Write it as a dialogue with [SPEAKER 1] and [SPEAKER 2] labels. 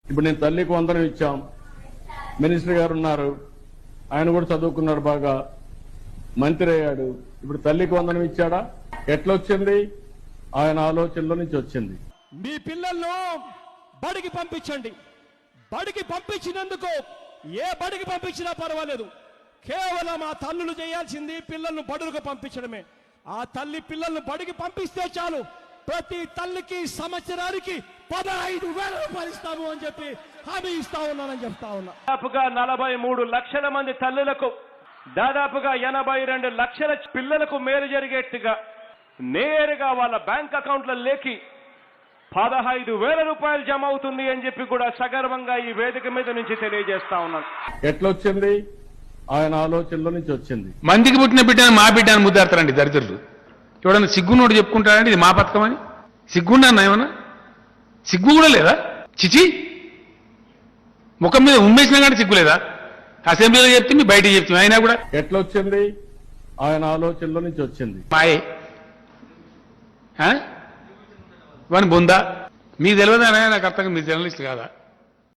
[SPEAKER 1] ఇప్పుడు నేను తల్లికి వందనం ఇచ్చాం, మినిస్టర్ గారు ఉన్నారు, ఆయన కూడా చదువుకున్నారు, బాగా మంత్రి అయ్యాడు. ఇప్పుడు తల్లికి వందనం ఇచ్చాడా? ఎట్లా వచ్చింది? ఆయన ఆలోచనలో నుంచి వచ్చింది.
[SPEAKER 2] మీ పిల్లలను బడికి పంపించండి. బడికి పంపించినందుకు ఏ బడికి పంపించినా పర్వాలేదు, కేవలం ఆ తల్లులు చేయాల్సింది పిల్లలను బడులకు పంపించడమే. ఆ తల్లి పిల్లలను బడికి పంపిస్తే చాలు, ప్రతి తల్లికి సంవత్సరానికి 15,000 రూపాయలు ఇస్తాము అని చెప్పి హామీ ఇస్తా ఉన్నానని చెప్తా ఉన్నా.
[SPEAKER 3] దాదాపుగా 43 లక్షల మంది తల్లులకు, దాదాపుగా 82 లక్షల పిల్లలకు మేలు జరిగేట్టుగా నేరుగా వాళ్ళ బ్యాంక్ అకౌంట్లలోకి 15,000 రూపాయలు జమ అవుతుంది అని చెప్పి కూడా సగర్వంగా ఈ వేదిక మీద నుంచి తెలియజేస్తా ఉన్నాను.
[SPEAKER 1] ఎట్లొచ్చింది? ఆయన ఆలోచనలో నుంచి వచ్చింది.
[SPEAKER 4] మందికి పుట్టిన బిడ్డను మా బిడ్డను ముద్దాడతారండి దరిద్రులు. ఎవడన్నా సిగ్గునోడు చెప్పుకుంటాడంటే ఇది మా పథకం అని. సిగ్గుండన్నా ఏమన్నా? సిగ్గు కూడా లేదా? చిచి, ముఖం మీద ఉమ్మేసినా కానీ సిగ్గు లేదా? అసెంబ్లీలో చెప్తే మీ బయట చెప్తే అయినా కూడా
[SPEAKER 1] ఎట్లొచ్చింది? ఆయన ఆలోచనలో నుంచి వచ్చింది.
[SPEAKER 4] మాయే వాని బొందా మీకు తెలియదా? నాకు అర్థం, మీరు జర్నలిస్ట్ కాదా?